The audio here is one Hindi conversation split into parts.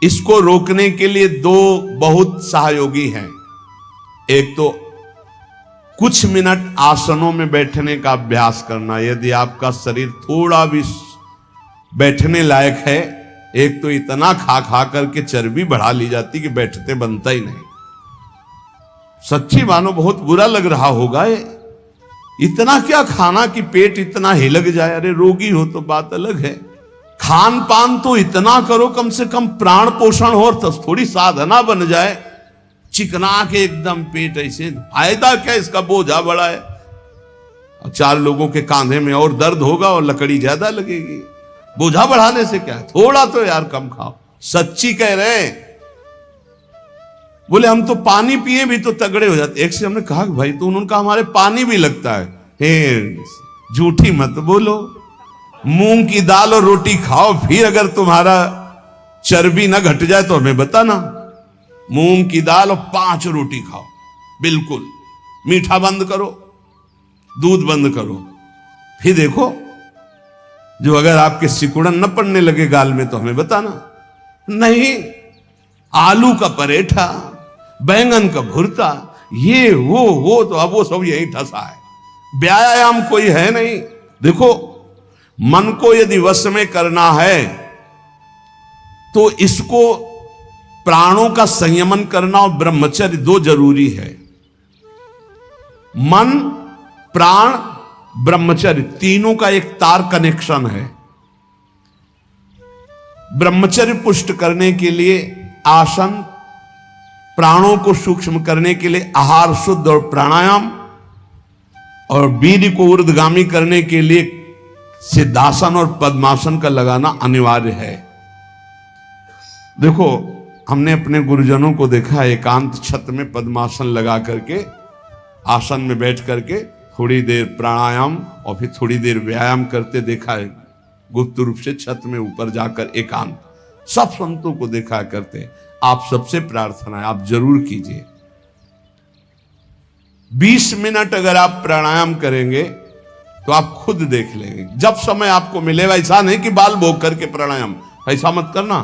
इसको रोकने के लिए दो बहुत सहयोगी हैं। एक तो कुछ मिनट आसनों में बैठने का अभ्यास करना, यदि आपका शरीर थोड़ा भी बैठने लायक है। एक तो इतना खा खा करके चर्बी बढ़ा ली जाती कि बैठते बनता ही नहीं। सच्ची मानो बहुत बुरा लग रहा होगा ये, इतना क्या खाना कि पेट इतना हिलक जाए। अरे रोगी हो तो बात अलग है, खान पान तो इतना करो कम से कम प्राण पोषण हो, तो थोड़ी साधना बन जाए। चिकना के एकदम पेट ऐसे, फायदा क्या, इसका बोझा बड़ा है। 4 लोगों के कांधे में और दर्द होगा और लकड़ी ज्यादा लगेगी। बोझा बढ़ाने से क्या है, थोड़ा तो यार कम खाओ। सच्ची कह रहे हैं। बोले हम तो पानी पिए भी तो तगड़े हो जाते। एक से हमने कहा भाई तो उन्होंने कहा हमारे पानी भी लगता है। हे झूठी मत बोलो, मूंग की दाल और रोटी खाओ, फिर अगर तुम्हारा चर्बी ना घट जाए तो हमें बताना। मूंग की दाल और 5 रोटी खाओ, बिल्कुल मीठा बंद करो, दूध बंद करो, फिर देखो जो अगर आपके सिकुड़न न पड़ने लगे गाल में तो हमें बताना। नहीं, आलू का परेठा, बैंगन का भुर्ता, ये वो तो अब वो सब यही ठसा है। व्यायाम कोई है नहीं। देखो मन को यदि वश में करना है तो इसको प्राणों का संयमन करना और ब्रह्मचर्य 2 जरूरी है। मन, प्राण, ब्रह्मचर्य तीनों का एक तार कनेक्शन है। ब्रह्मचर्य पुष्ट करने के लिए आसन, प्राणों को सूक्ष्म करने के लिए आहार शुद्ध और प्राणायाम, और वीर्य को ऊर्ध्वगामी करने के लिए सिद्धासन और पद्मासन का लगाना अनिवार्य है। देखो हमने अपने गुरुजनों को देखा एकांत छत में पद्मासन लगा करके, आसन में बैठ करके थोड़ी देर प्राणायाम और फिर थोड़ी देर व्यायाम करते देखा है। गुप्त रूप से छत में ऊपर जाकर एकांत, सब संतों को देखा करते। आप सबसे प्रार्थना है आप जरूर कीजिए। 20 मिनट अगर आप प्राणायाम करेंगे तो आप खुद देख लेंगे। जब समय आपको मिलेगा, ऐसा नहीं कि बाल भोग करके प्राणायाम, ऐसा मत करना।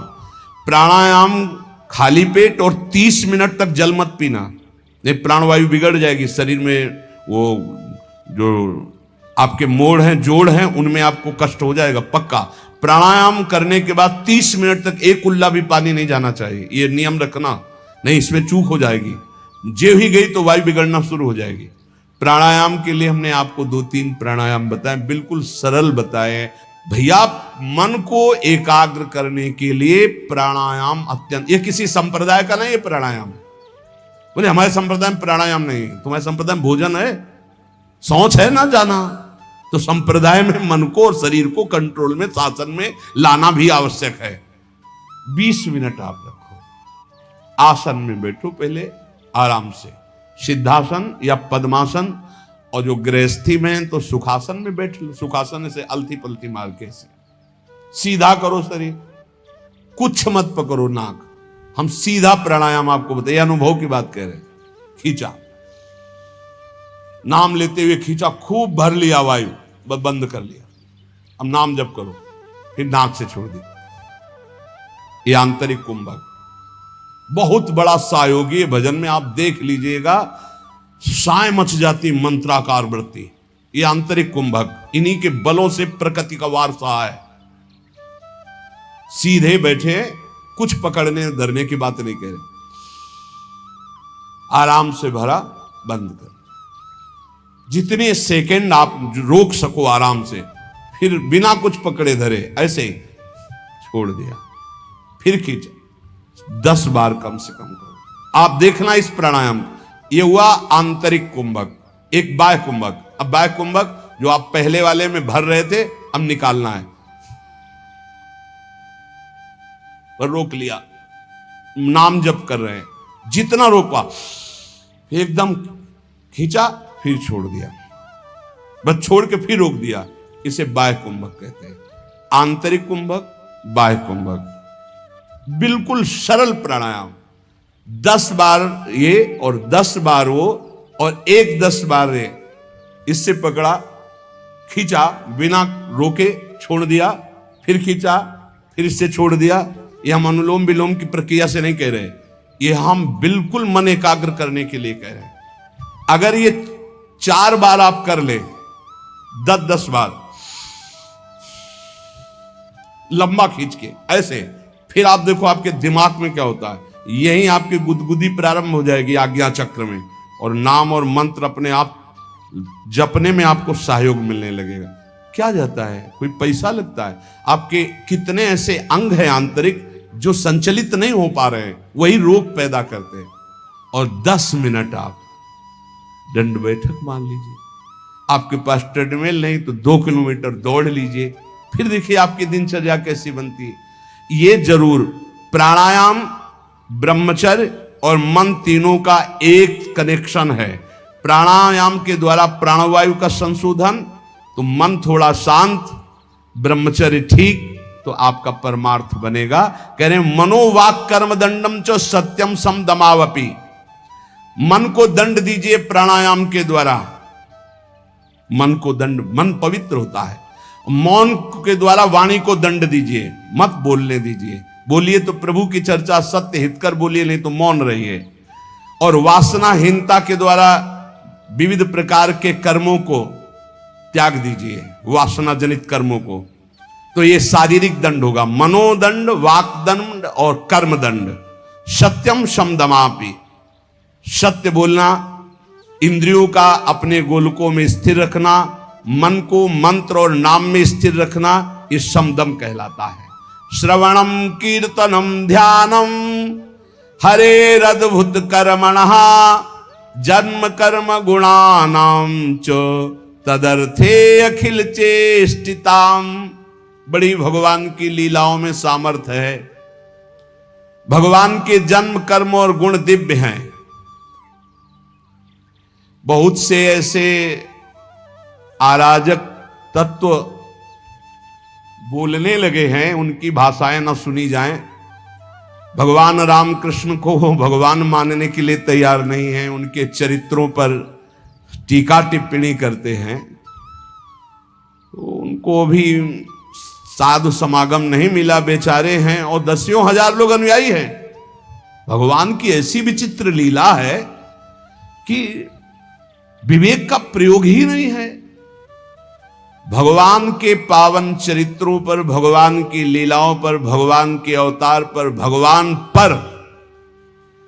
प्राणायाम खाली पेट और 30 मिनट तक जल मत पीना, नहीं प्राणवायु बिगड़ जाएगी। शरीर में वो जो आपके मोड़ हैं, जोड़ हैं, उनमें आपको कष्ट हो जाएगा पक्का। प्राणायाम करने के बाद 30 मिनट तक एक कुल्ला भी पानी नहीं जाना चाहिए, ये नियम रखना, नहीं इसमें चूक हो जाएगी। जे ही गई तो वायु बिगड़ना शुरू हो जाएगी। प्राणायाम के लिए हमने आपको 2-3 प्राणायाम बताए, बिल्कुल सरल बताए। भैया मन को एकाग्र करने के लिए प्राणायाम अत्यंत, ये किसी संप्रदाय का नहीं है प्राणायाम। बोले हमारे संप्रदाय में प्राणायाम नहीं, तुम्हारे संप्रदाय में भोजन है, सोच है ना जाना। तो संप्रदाय में मन को और शरीर को कंट्रोल में, शासन में लाना भी आवश्यक है। 20 मिनट आप रखो, आसन में बैठो पहले आराम से, सिद्धासन या पद्मासन, और जो गृहस्थी में है तो सुखासन में बैठ लो। सुखासन से अलती पलती मार के सीधा करो शरीर, कुछ मत पकड़ो नाक। हम सीधा प्राणायाम आपको बताइए, अनुभव की बात कह रहे हैं। खींचा, नाम लेते हुए खींचा, खूब भर लिया वायु, बंद कर लिया। अब नाम जप करो, फिर नाक से छोड़ दिया। ये आंतरिक कुंभक बहुत बड़ा सहयोगी है। भजन में आप देख लीजिएगा, साय मच जाती मंत्राकार वृत्ति। ये आंतरिक कुंभक, इन्हीं के बलों से प्रकृति का वारसा है। सीधे बैठे, कुछ पकड़ने धरने की बात नहीं कह रहे। आराम से भरा, बंद कर, जितने सेकंड आप रोक सको आराम से, फिर बिना कुछ पकड़े धरे ऐसे ही छोड़ दिया, फिर खींचा। 10 बार कम से कम करो। आप देखना इस प्राणायाम, ये हुआ आंतरिक कुंभक। एक बाह्य कुंभक। अब बाह्य कुंभक जो आप पहले वाले में भर रहे थे, अब निकालना है। पर रोक लिया, नाम जप कर रहे हैं, जितना रोका एकदम खींचा, फिर छोड़ दिया, बस छोड़ के फिर रोक दिया। इसे बाह्य कुंभक कहते हैं। आंतरिक कुंभक, बाह्य कुंभक, बिल्कुल सरल प्राणायाम। 10 बार ये और 10 बार वो और 10 बार ये। इससे पकड़ा, खींचा, बिना रोके छोड़ दिया, फिर खींचा, फिर इससे छोड़ दिया, ये हम अनुलोम विलोम की प्रक्रिया से नहीं कह रहे, ये हम बिल्कुल मन एकाग्र करने के लिए कह रहे हैं। अगर ये 4 बार आप कर ले, 10-10 बार लंबा खींच के ऐसे, फिर आप देखो आपके दिमाग में क्या होता है। यही आपकी गुदगुदी प्रारंभ हो जाएगी आज्ञा चक्र में, और नाम और मंत्र अपने आप जपने में आपको सहयोग मिलने लगेगा। क्या जाता है, कोई पैसा लगता है? आपके कितने ऐसे अंग हैं आंतरिक जो संचलित नहीं हो पा रहे हैं, वही रोग पैदा करते हैं। और 10 मिनट आप दंड बैठक मान लीजिए। आपके पास ट्रेडमिल नहीं तो 2 किलोमीटर दौड़ लीजिए, फिर देखिए आपकी दिनचर्या कैसी बनती है। ये जरूर प्राणायाम, ब्रह्मचर्य और मन तीनों का एक कनेक्शन है। प्राणायाम के द्वारा प्राणवायु का संशोधन, तो मन थोड़ा शांत, ब्रह्मचर्य ठीक, तो आपका परमार्थ बनेगा। कह रहे मनोवाक कर्म दंडम च सत्यम सम दमावपी। मन को दंड दीजिए प्राणायाम के द्वारा, मन को दंड, मन पवित्र होता है। मौन के द्वारा वाणी को दंड दीजिए, मत बोलने दीजिए। बोलिए तो प्रभु की चर्चा सत्य हितकर बोलिए, नहीं तो मौन रहिए। और वासनाहीनता के द्वारा विविध प्रकार के कर्मों को त्याग दीजिए, वासना जनित कर्मों को। तो ये शारीरिक दंड होगा, मनोदंड, वाकदंड और कर्म दंड। सत्यम शमदमापि, सत्य बोलना, इंद्रियों का अपने गोलकों में स्थिर रखना, मन को मंत्र और नाम में स्थिर रखना, ये समदम कहलाता है। श्रवणम कीर्तनम ध्यानम हरेरद्भुत कर्मणः जन्म कर्म गुणानाम च तदर्थे अखिल चेष्टिताम। बड़ी भगवान की लीलाओं में सामर्थ्य है। भगवान के जन्म कर्म और गुण दिव्य हैं। बहुत से ऐसे अराजक तत्व बोलने लगे हैं, उनकी भाषाएं न सुनी जाएं। भगवान रामकृष्ण को भगवान मानने के लिए तैयार नहीं हैं, उनके चरित्रों पर टीका टिप्पणी करते हैं। तो उनको भी साधु समागम नहीं मिला, बेचारे हैं, और 10,000 लोग अनुयायी हैं। भगवान की ऐसी विचित्र लीला है कि विवेक का प्रयोग ही नहीं है। भगवान के पावन चरित्रों पर, भगवान की लीलाओं पर, भगवान के अवतार पर, भगवान पर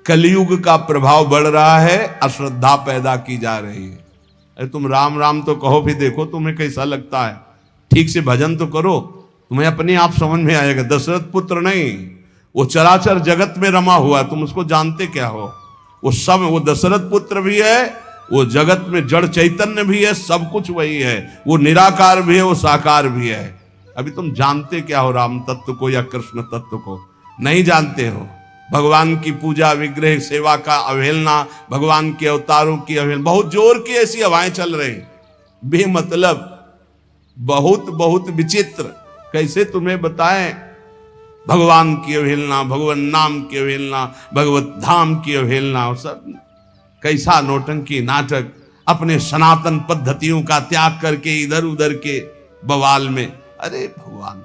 कलयुग का प्रभाव बढ़ रहा है, अश्रद्धा पैदा की जा रही है। अरे तुम राम राम तो कहो, फिर देखो तुम्हें कैसा लगता है। ठीक से भजन तो करो, तुम्हें अपने आप समझ में आएगा। दशरथ पुत्र नहीं, वो चराचर जगत में रमा हुआ, तुम उसको जानते क्या हो? वो दशरथ पुत्र भी है, वो जगत में जड़ चैतन्य भी है, सब कुछ वही है। वो निराकार भी है, वो साकार भी है। अभी तुम जानते क्या हो राम तत्व को या कृष्ण तत्व को? नहीं जानते हो। भगवान की पूजा, विग्रह सेवा का अवहेलना, भगवान के अवतारों की अवहेलना, बहुत जोर की ऐसी हवाएं चल रही, बेमतलब, बहुत बहुत विचित्र। कैसे तुम्हें बताएं? भगवान की अवहेलना, भगवान नाम की अवहेलना, भगवत धाम की अवहेलना, और सब कैसा नौटंकी नाटक। अपने सनातन पद्धतियों का त्याग करके इधर उधर के बवाल में। अरे भगवान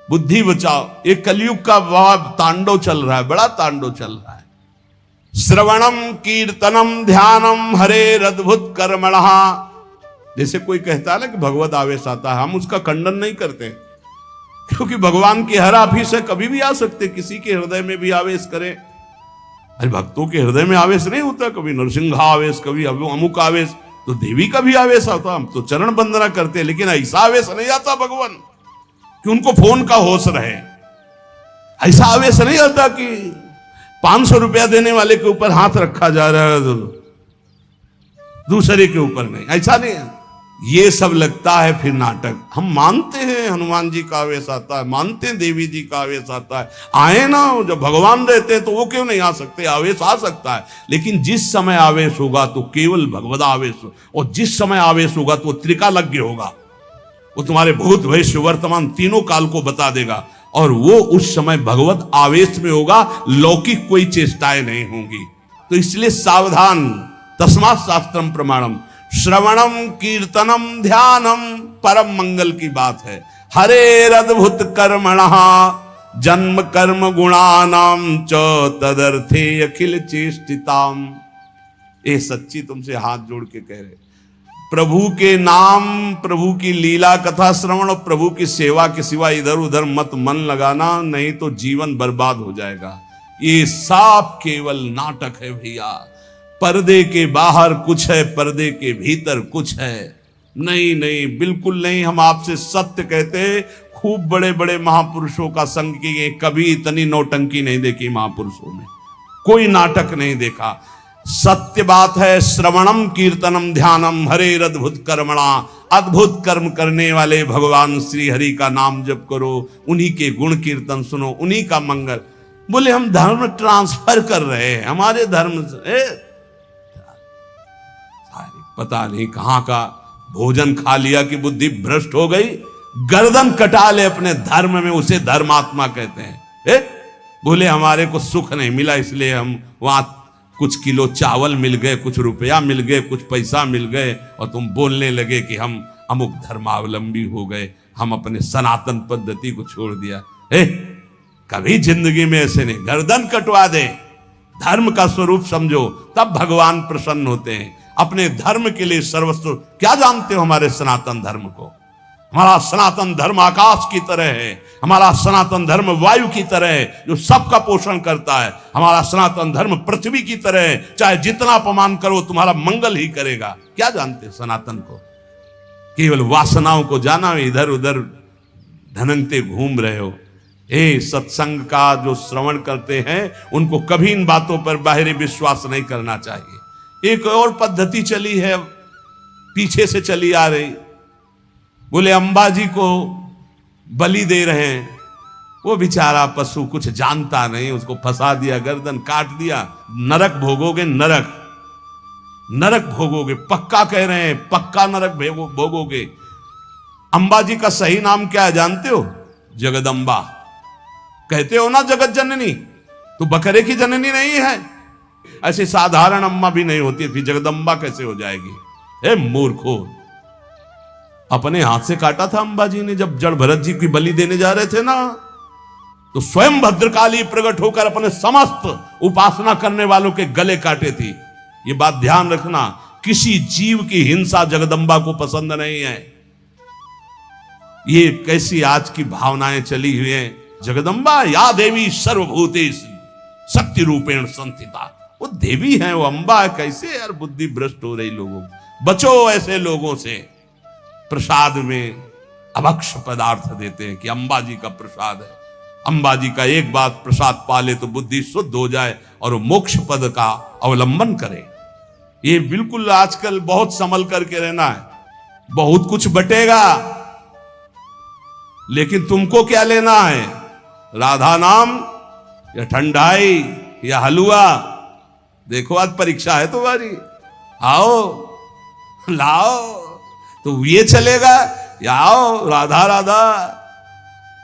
बुद्धि बचाओ, ये कलयुग का बड़ा तांडव चल रहा है, बड़ा तांडव चल रहा है। श्रवणम कीर्तनम ध्यानम हरेर अद्भुत कर्मणः। जैसे कोई कहता है ना कि भगवत आवेश आता है, हम उसका खंडन नहीं करते, क्योंकि भगवान की हर आफिस है, कभी भी आ सकते, किसी के हृदय में भी आवेश करे। अरे भक्तों के हृदय में आवेश नहीं होता, कभी नरसिंह आवेश, कभी अमुक आवेश, तो देवी का भी आवेश आता। हम तो चरण वंदना करते हैं, लेकिन ऐसा आवेश नहीं आता भगवान कि उनको फोन का होश रहे। ऐसा आवेश नहीं आता कि 500 रुपया देने वाले के ऊपर हाथ रखा जा रहा है, दूसरे के ऊपर नहीं, ऐसा नहीं है। ये सब लगता है फिर नाटक। हम मानते हैं हनुमान जी का आवेश आता है, मानते हैं देवी जी का आवेश आता है, आए ना, जब भगवान रहते हैं तो वो क्यों नहीं आ सकते? आवेश आ सकता है, लेकिन जिस समय आवेश होगा तो केवल भगवद आवेश, और जिस समय आवेश होगा तो त्रिकालज्ञ होगा, वो तुम्हारे भूत भविष्य वर्तमान तीनों काल को बता देगा, और वो उस समय भगवत आवेश में होगा, लौकिक कोई चेष्टाएं नहीं होंगी। तो इसलिए सावधान, तस्मात् शास्त्रम प्रमाणम। श्रवणम कीर्तनम ध्यानम परम मंगल की बात है। हरेर अद्भुत कर्मणः जन्म कर्म गुणानाम च तदर्थे अखिल चेष्टिताम। ये सच्ची तुमसे हाथ जोड़ के कह रहे, प्रभु के नाम, प्रभु की लीला कथा श्रवण और प्रभु की सेवा के सिवा इधर उधर मत मन लगाना, नहीं तो जीवन बर्बाद हो जाएगा। ये सब केवल नाटक है भैया। पर्दे के बाहर कुछ है, पर्दे के भीतर कुछ है। नहीं नहीं, बिल्कुल नहीं। हम आपसे सत्य कहते, खूब बड़े बड़े महापुरुषों का संग किए, कभी इतनी नौटंकी नहीं देखी महापुरुषों में, कोई नाटक नहीं देखा। सत्य बात है। श्रवणम कीर्तनम ध्यानम हरेर अद्भुत कर्मणा। अद्भुत कर्म करने वाले भगवान श्री हरि का नाम जप करो, उन्हीं के गुण कीर्तन सुनो, उन्हीं का मंगल। बोले हम धर्म ट्रांसफर कर रहे हैं, हमारे धर्म से पता नहीं कहां का भोजन खा लिया कि बुद्धि भ्रष्ट हो गई, गर्दन कटा ले अपने धर्म में, उसे धर्मात्मा कहते हैं। बोले हमारे को सुख नहीं मिला इसलिए हम वहां कुछ किलो चावल मिल गए, कुछ रुपया मिल गए, कुछ पैसा मिल गए, और तुम बोलने लगे कि हम अमुक धर्मावलंबी हो गए, हम अपने सनातन पद्धति को छोड़ दिया। कभी जिंदगी में ऐसे नहीं, गर्दन कटवा दे, धर्म का स्वरूप समझो, तब भगवान प्रसन्न होते हैं। अपने धर्म के लिए सर्वस्व, क्या जानते हो हमारे सनातन धर्म को? हमारा सनातन धर्म आकाश की तरह है, हमारा सनातन धर्म वायु की तरह है जो सबका पोषण करता है, हमारा सनातन धर्म पृथ्वी की तरह है, चाहे जितना अपमान करो तुम्हारा मंगल ही करेगा। क्या जानते सनातन को? केवल वासनाओं को जाना, इधर उधर धनंगते घूम रहे हो। सत्संग का जो श्रवण करते हैं उनको कभी इन बातों पर बाहरी विश्वास नहीं करना चाहिए। एक और पद्धति चली है, पीछे से चली आ रही। बोले अंबाजी को बलि दे रहे हैं, वो बेचारा पशु कुछ जानता नहीं, उसको फंसा दिया, गर्दन काट दिया, नरक भोगोगे, नरक नरक भोगोगे, पक्का कह रहे हैं, पक्का नरक भोगोगे। अंबाजी का सही नाम क्या है जानते हो? जगदम्बा। कहते हो ना जगत जननी, तो बकरे की जननी नहीं है। ऐसे साधारण अम्मा भी नहीं होती, फिर जगदम्बा कैसे हो जाएगी? मूर्खो, अपने हाथ से काटा था अंबाजी ने जब जड़ भरत जी की बलि देने जा रहे थे ना, तो स्वयं भद्रकाली प्रकट होकर अपने समस्त उपासना करने वालों के गले काटे थी। ये बात ध्यान रखना, किसी जीव की हिंसा जगदम्बा को पसंद नहीं है। ये कैसी आज की भावनाएं चली हुई हैं। जगदम्बा या देवी सर्वभूतेषु शक्ति रूपेण संस्थिता, वो देवी है, वो अंबा है। कैसे यार बुद्धि भ्रष्ट हो रही लोगों, बचो ऐसे लोगों से। प्रसाद में अभक्ष पदार्थ देते हैं कि अंबाजी का प्रसाद है, अंबाजी का एक बात प्रसाद पाले तो बुद्धि शुद्ध हो जाए और वो मोक्ष पद का अवलंबन करे। ये बिल्कुल आजकल बहुत संभल करके रहना है। बहुत कुछ बटेगा, लेकिन तुमको क्या लेना है? राधा नाम या ठंडाई या हलवा? देखो आज परीक्षा है तुम्हारी, आओ लाओ, तो ये चलेगा या आओ राधा राधा।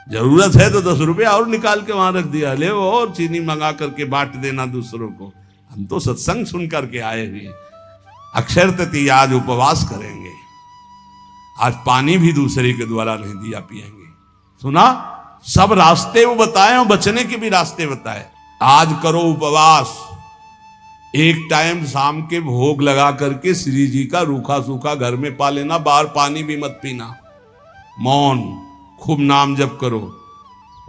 जरूरत है तो 10 रुपया और निकाल के वहां रख दिया, ले वो और चीनी मंगा करके बांट देना दूसरों को। हम तो सत्संग सुन करके आए हुए। अक्षर तृतीया आज उपवास करेंगे, आज पानी भी दूसरे के द्वारा नहीं दिया पिएंगे। सुना, सब रास्ते वो बताए और बचने के भी रास्ते बताए। आज करो उपवास, एक टाइम शाम के भोग लगा करके श्री जी का रूखा सूखा घर में पा लेना, बाहर पानी भी मत पीना, मौन, खूब नाम जप करो।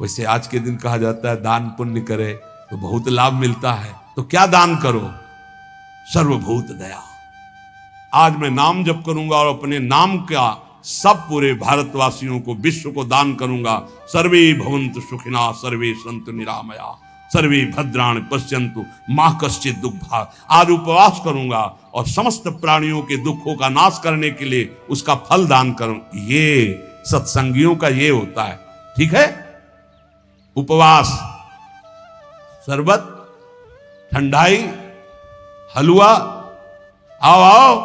वैसे आज के दिन कहा जाता है दान पुण्य करे तो बहुत लाभ मिलता है, तो क्या दान करो? सर्वभूत दया। आज मैं नाम जप करूंगा और अपने नाम का सब पूरे भारतवासियों को, विश्व को दान करूंगा। सर्वे भवन्तु सुखिनः, सर्वे सन्तु निरामया, सर्वे भद्राणि पश्यन्तु मा कश्चित् दुःखभाग्। आज उपवास करूंगा और समस्त प्राणियों के दुखों का नाश करने के लिए उसका फल दान करूं। ये सत्संगियों का ये होता है, ठीक है? उपवास, शरबत, ठंडाई, हलवा, आओ आओ।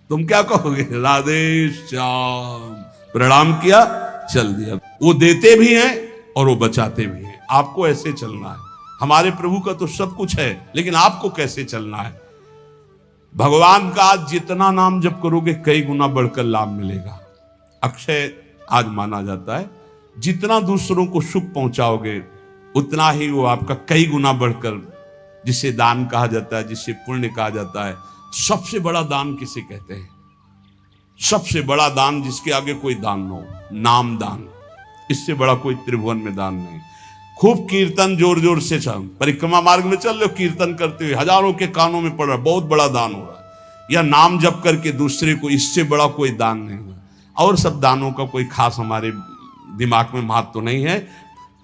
तुम क्या कहोगे? राधे श्याम, प्रणाम किया, चल दिया। वो देते भी हैं और वो बचाते भी हैं। आपको ऐसे चलना है। हमारे प्रभु का तो सब कुछ है, लेकिन आपको कैसे चलना है? भगवान का आज जितना नाम जप करोगे कई गुना बढ़कर लाभ मिलेगा। अक्षय आज माना जाता है, जितना दूसरों को सुख पहुंचाओगे उतना ही वो आपका कई गुना बढ़कर, जिसे दान कहा जाता है, जिसे पुण्य कहा जाता है। सबसे बड़ा दान किसे कहते हैं? सबसे बड़ा दान जिसके आगे कोई दान न हो, नाम दान। इससे बड़ा कोई त्रिभुवन में दान नहीं। खूब कीर्तन जोर जोर से परिक्रमा मार्ग में चल रहे हो, कीर्तन करते हुए हजारों के कानों में पड़ रहा, बहुत बड़ा दान हो रहा है। या नाम जप करके दूसरे को, इससे बड़ा कोई दान नहीं हुआ। और सब दानों का कोई खास हमारे दिमाग में महत्व तो नहीं है।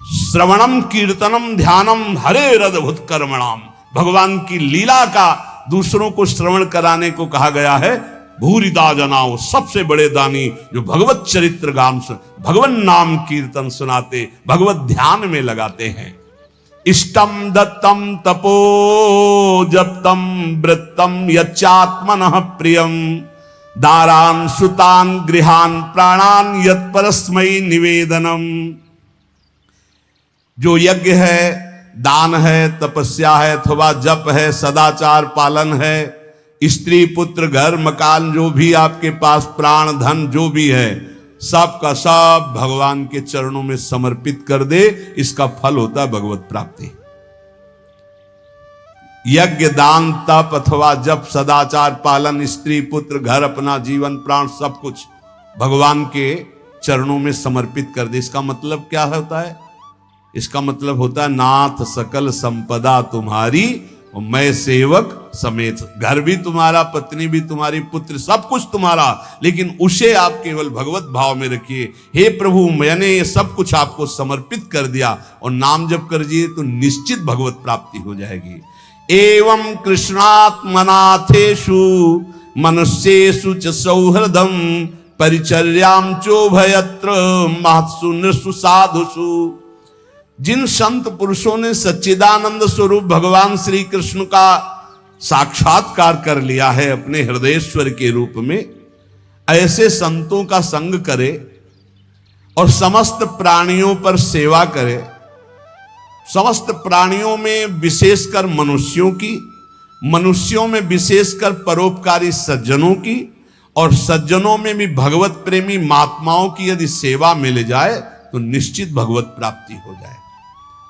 श्रवणम कीर्तनम ध्यानम हरे रदभुत कर्मणाम, भगवान की लीला का दूसरों को श्रवण कराने को कहा गया है। भूरिदा जनाओ, सबसे बड़े दानी जो भगवत चरित्र गान से भगवन नाम कीर्तन सुनाते, भगवत ध्यान में लगाते हैं। इष्टम दत्तम तपो जप्तम वृत्तम यच्चात्मनः प्रियम, दारान सुतान गृहान प्राणान यत् परस्मै निवेदनम। जो यज्ञ है, दान है, तपस्या है, अथवा जप है, सदाचार पालन है, स्त्री पुत्र घर मकान जो भी आपके पास, प्राण धन जो भी है, सब का सब भगवान के चरणों में समर्पित कर दे, इसका फल होता है भगवत प्राप्ति। यज्ञ दान तप अथवा जप सदाचार पालन, स्त्री पुत्र घर अपना जीवन प्राण सब कुछ भगवान के चरणों में समर्पित कर दे। इसका मतलब क्या होता है? इसका मतलब होता है नाथ सकल संपदा तुम्हारी और मैं सेवक समेत। घर भी तुम्हारा, पत्नी भी तुम्हारी, पुत्र सब कुछ तुम्हारा, लेकिन उसे आप केवल भगवत भाव में रखिए। हे प्रभु, मैंने ये सब कुछ आपको समर्पित कर दिया, और नाम जप कर दिए तो निश्चित भगवत प्राप्ति हो जाएगी। एवं कृष्णात्मनाथेषु मनुष्येषु च सौहृदम परिचर्याम चोभयत्र महत्सु नृषु साधुषु। जिन संत पुरुषों ने सच्चिदानंद स्वरूप भगवान श्री कृष्ण का साक्षात्कार कर लिया है अपने हृदयेश्वर के रूप में, ऐसे संतों का संग करे और समस्त प्राणियों पर सेवा करे। समस्त प्राणियों में विशेषकर मनुष्यों की, मनुष्यों में विशेषकर परोपकारी सज्जनों की, और सज्जनों में भी भगवत प्रेमी महात्माओं की यदि सेवा मिल जाए तो निश्चित भगवत प्राप्ति हो जाए।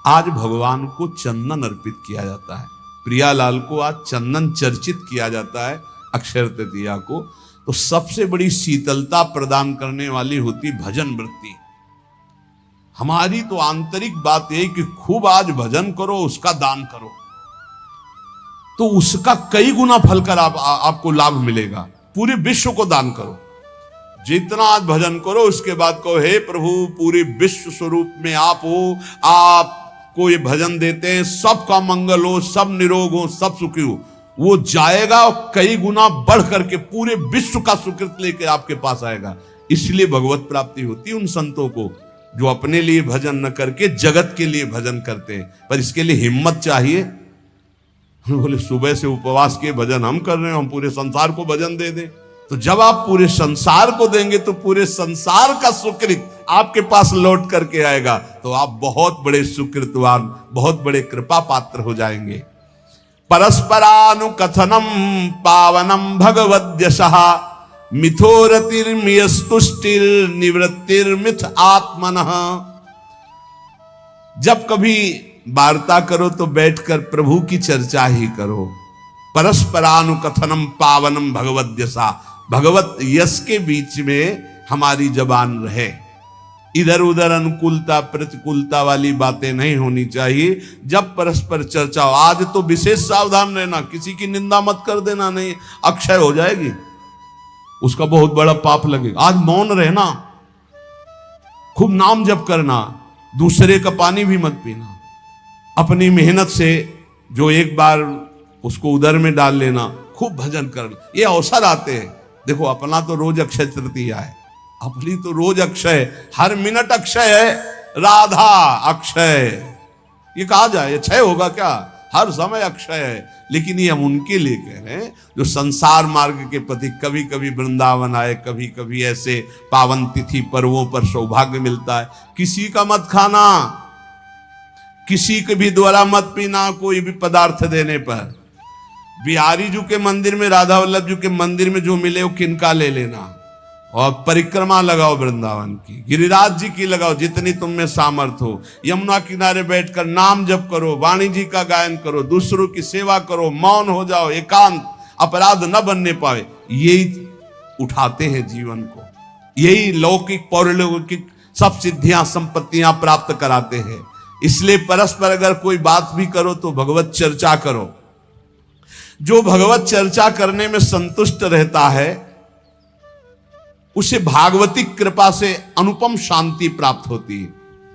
आज भगवान को चंदन अर्पित किया जाता है, प्रियालाल को आज चंदन चर्चित किया जाता है अक्षय तृतीया को। तो सबसे बड़ी शीतलता प्रदान करने वाली होती भजन वृत्ति। हमारी तो आंतरिक बात है कि खूब आज भजन करो, उसका दान करो, तो उसका कई गुना फल कर आपको लाभ मिलेगा। पूरे विश्व को दान करो, जितना आज भजन करो उसके बाद कहो हे प्रभु, पूरे विश्व स्वरूप में आप हो, आपको ये भजन देते हैं, सबका मंगल हो, सब निरोग हो, सब सुखी हो। वो जाएगा और कई गुना बढ़ करके पूरे विश्व का सुकृत लेके आपके पास आएगा। इसलिए भगवत प्राप्ति होती है उन संतों को जो अपने लिए भजन न करके जगत के लिए भजन करते हैं। पर इसके लिए हिम्मत चाहिए। बोले सुबह से उपवास के भजन हम कर रहे हैं, हम पूरे संसार को भजन दे दें। तो जब आप पूरे संसार को देंगे तो पूरे संसार का सुकृत आपके पास लौट करके आएगा, तो आप बहुत बड़े सुकृतवान, बहुत बड़े कृपा पात्र हो जाएंगे। परस्परानुकथनम पावनम भगवद्यशः मिथोरतिर्मियस्तुष्टिर निवृत्तिर्मिथ आत्मनः। जब कभी वार्ता करो तो बैठकर प्रभु की चर्चा ही करो। परस्परानुकथनम पावनम भगवद्यशा, भगवत यश के बीच में हमारी जबान रहे। इधर उधर अनुकूलता प्रतिकूलता वाली बातें नहीं होनी चाहिए। जब परस्पर चर्चा हो, आज तो विशेष सावधान रहना, किसी की निंदा मत कर देना, नहीं अक्षय हो जाएगी, उसका बहुत बड़ा पाप लगेगा। आज मौन रहना, खूब नाम जप करना, दूसरे का पानी भी मत पीना, अपनी मेहनत से जो एक बार उसको उदर में डाल लेना, खूब भजन करना। ये अवसर आते हैं। देखो अपना तो रोज अक्षय तृतीया है, अपनी तो रोज अक्षय, हर मिनट अक्षय है। राधा अक्षय, ये कहा जाए ये क्षय होगा क्या? हर समय अक्षय है। लेकिन ये हम उनके लिए कह रहे हैं जो संसार मार्ग के प्रति कभी कभी वृंदावन आए, कभी कभी ऐसे पावन तिथि पर्वों पर सौभाग्य मिलता है। किसी का मत खाना, किसी के भी द्वारा मत पीना, कोई भी पदार्थ देने पर। बिहारी जी के मंदिर में, राधा वल्लभ जी के मंदिर में जो मिले वो किनका ले लेना, और परिक्रमा लगाओ वृंदावन की, गिरिराज जी की लगाओ, जितनी तुम में सामर्थ्य हो। यमुना किनारे बैठकर नाम जप करो, वाणी जी का गायन करो, दूसरों की सेवा करो, मौन हो जाओ, एकांत, अपराध न बनने पाए। यही उठाते हैं जीवन को, यही लौकिक पौरलौकिक सब सिद्धियां संपत्तियां प्राप्त कराते हैं। इसलिए परस्पर अगर कोई बात भी करो तो भगवत चर्चा करो। जो भगवत चर्चा करने में संतुष्ट रहता है उसे भागवती कृपा से अनुपम शांति प्राप्त होती है।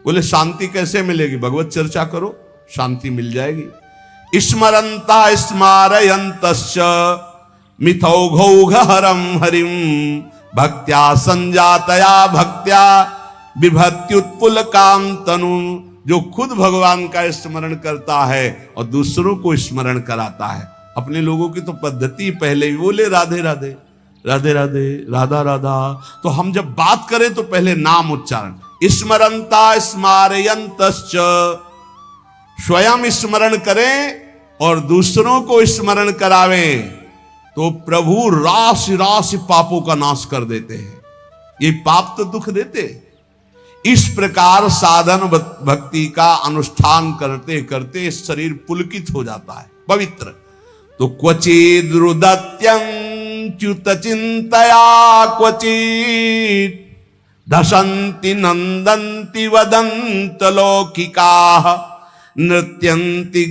बोले शांति कैसे मिलेगी? भगवत चर्चा करो, शांति मिल जाएगी। स्मरंता स्मारयंतश्च मिथौघौघहरं हरिं भक्त्या संजातया भक्त्या बिभत्युत्पुलकां तनु। जो खुद भगवान का स्मरण करता है और दूसरों को स्मरण कराता है। अपने लोगों की तो पद्धति पहले ही बोले राधे राधे, राधे राधे, राधा राधा। तो हम जब बात करें तो पहले नाम उच्चारण, स्मरंता स्मारयंतश्च, स्वयं स्मरण करें और दूसरों को स्मरण करावें तो प्रभु राशि राशि पापों का नाश कर देते हैं। ये पाप तो दुख देते। इस प्रकार साधन भक्ति का अनुष्ठान करते करते शरीर पुलकित हो जाता है, पवित्र। तो क्वचिद रुदत्यंच्युत चिंतया क्वचित दशंति नंदंति वदंत लौकिका नृत्यंति